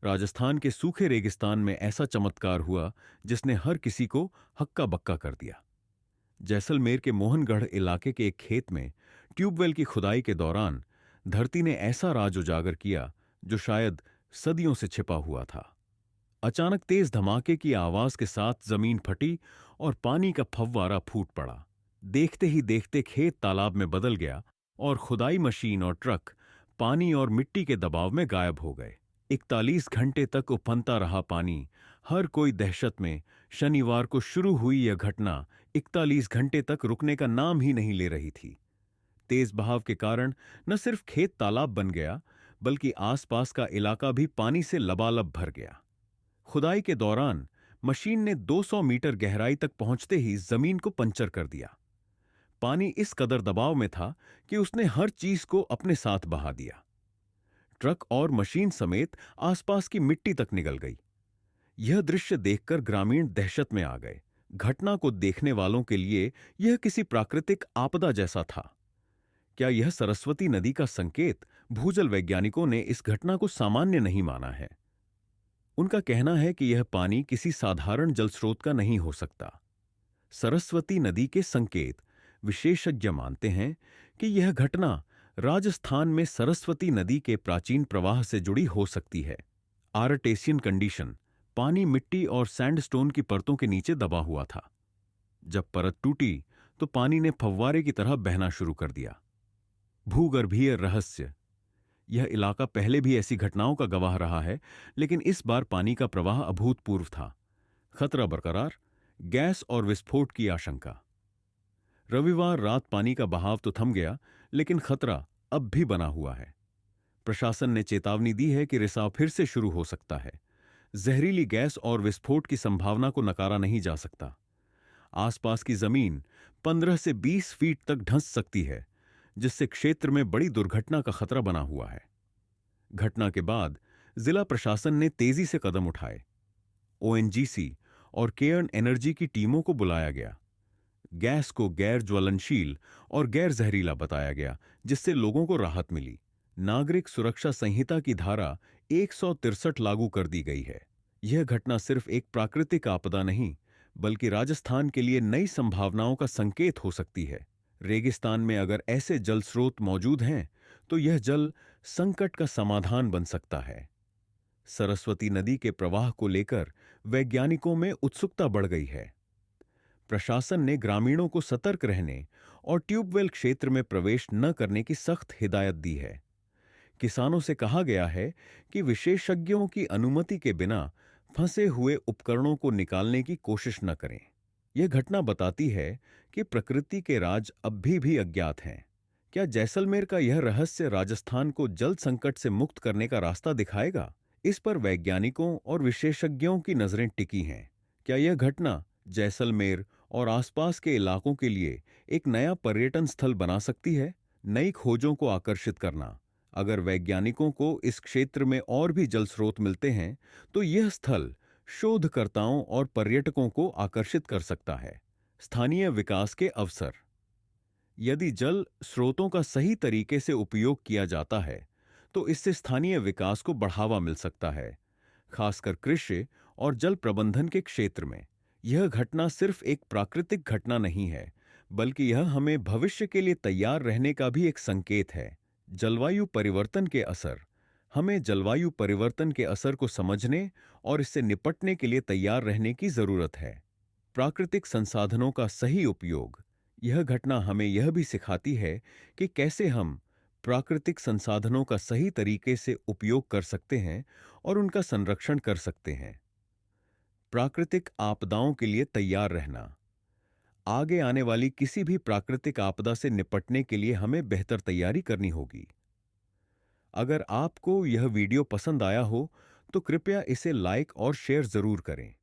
राजस्थान के सूखे रेगिस्तान में ऐसा चमत्कार हुआ जिसने हर किसी को हक्का बक्का कर दिया। जैसलमेर के मोहनगढ़ इलाके के एक खेत में ट्यूबवेल की खुदाई के दौरान धरती ने ऐसा राज उजागर किया जो शायद सदियों से छिपा हुआ था। अचानक तेज धमाके की आवाज के साथ जमीन फटी और पानी का फव्वारा फूट पड़ा। देखते ही देखते खेत तालाब में बदल गया और खुदाई मशीन और ट्रक पानी और मिट्टी के दबाव में गायब हो गए। 41 घंटे तक उफनता रहा पानी। हर कोई दहशत में। शनिवार को शुरू हुई यह घटना 41 घंटे तक रुकने का नाम ही नहीं ले रही थी। तेज बहाव के कारण न सिर्फ खेत तालाब बन गया, बल्कि आसपास का इलाका भी पानी से लबालब भर गया। खुदाई के दौरान मशीन ने 200 मीटर गहराई तक पहुंचते ही जमीन को पंचर कर दिया। पानी इस कदर दबाव में था कि उसने हर चीज को अपने साथ बहा दिया। ट्रक और मशीन समेत आसपास की मिट्टी तक निगल गई। यह दृश्य देखकर ग्रामीण दहशत में आ गए। घटना को देखने वालों के लिए यह किसी प्राकृतिक आपदा जैसा था। क्या यह सरस्वती नदी का संकेत? भूजल वैज्ञानिकों ने इस घटना को सामान्य नहीं माना है। उनका कहना है कि यह पानी किसी साधारण जल स्रोत का नहीं हो सकता। सरस्वती नदी के संकेत। विशेषज्ञ मानते हैं कि यह घटना राजस्थान में सरस्वती नदी के प्राचीन प्रवाह से जुड़ी हो सकती है। Artesian condition. पानी मिट्टी और सैंडस्टोन की परतों के नीचे दबा हुआ था। जब परत टूटी तो पानी ने फव्वारे की तरह बहना शुरू कर दिया। भूगर्भीय रहस्य। यह इलाका पहले भी ऐसी घटनाओं का गवाह रहा है, लेकिन इस बार पानी का प्रवाह अभूतपूर्व था। खतरा बरकरार। गैस और विस्फोट की आशंका। रविवार रात पानी का बहाव तो थम गया, लेकिन खतरा अब भी बना हुआ है। प्रशासन ने चेतावनी दी है कि रिसाव फिर से शुरू हो सकता है। जहरीली गैस और विस्फोट की संभावना को नकारा नहीं जा सकता। आसपास की जमीन 15 से 20 फीट तक धंस सकती है, जिससे क्षेत्र में बड़ी दुर्घटना का खतरा बना हुआ है। घटना के बाद जिला प्रशासन ने तेजी से कदम उठाए। ओएनजीसी और केयर्न एनर्जी की टीमों को बुलाया गया। गैस को गैर ज्वलनशील और गैर जहरीला बताया गया, जिससे लोगों को राहत मिली। नागरिक सुरक्षा संहिता की धारा 163 लागू कर दी गई है। यह घटना सिर्फ एक प्राकृतिक आपदा नहीं, बल्कि राजस्थान के लिए नई संभावनाओं का संकेत हो सकती है। रेगिस्तान में अगर ऐसे जल स्रोत मौजूद हैं, तो यह जल संकट का समाधान बन सकता है। सरस्वती नदी के प्रवाह को लेकर वैज्ञानिकों में उत्सुकता बढ़ गई है। प्रशासन ने ग्रामीणों को सतर्क रहने और ट्यूबवेल क्षेत्र में प्रवेश न करने की सख्त हिदायत दी है। किसानों से कहा गया है कि विशेषज्ञों की अनुमति के बिना फंसे हुए उपकरणों को निकालने की कोशिश न करें। यह घटना बताती है कि प्रकृति के राज अब भी अज्ञात हैं। क्या जैसलमेर का यह रहस्य राजस्थान को जल संकट से मुक्त करने का रास्ता दिखाएगा? इस पर वैज्ञानिकों और विशेषज्ञों की नजरें टिकी हैं। क्या यह घटना जैसलमेर और आसपास के इलाकों के लिए एक नया पर्यटन स्थल बना सकती है? नई खोजों को आकर्षित करना। अगर वैज्ञानिकों को इस क्षेत्र में और भी जल स्रोत मिलते हैं, तो यह स्थल शोधकर्ताओं और पर्यटकों को आकर्षित कर सकता है। स्थानीय विकास के अवसर। यदि जल स्रोतों का सही तरीके से उपयोग किया जाता है, तो इससे स्थानीय विकास को बढ़ावा मिल सकता है, खासकर कृषि और जल प्रबंधन के क्षेत्र में। यह घटना सिर्फ एक प्राकृतिक घटना नहीं है, बल्कि यह हमें भविष्य के लिए तैयार रहने का भी एक संकेत है। जलवायु परिवर्तन के असर। हमें जलवायु परिवर्तन के असर को समझने और इससे निपटने के लिए तैयार रहने की जरूरत है। प्राकृतिक संसाधनों का सही उपयोग। यह घटना हमें यह भी सिखाती है कि कैसे हम प्राकृतिक संसाधनों का सही तरीके से उपयोग कर सकते हैं और उनका संरक्षण कर सकते हैं। प्राकृतिक आपदाओं के लिए तैयार रहना। आगे आने वाली किसी भी प्राकृतिक आपदा से निपटने के लिए हमें बेहतर तैयारी करनी होगी। अगर आपको यह वीडियो पसंद आया हो, तो कृपया इसे लाइक और शेयर जरूर करें।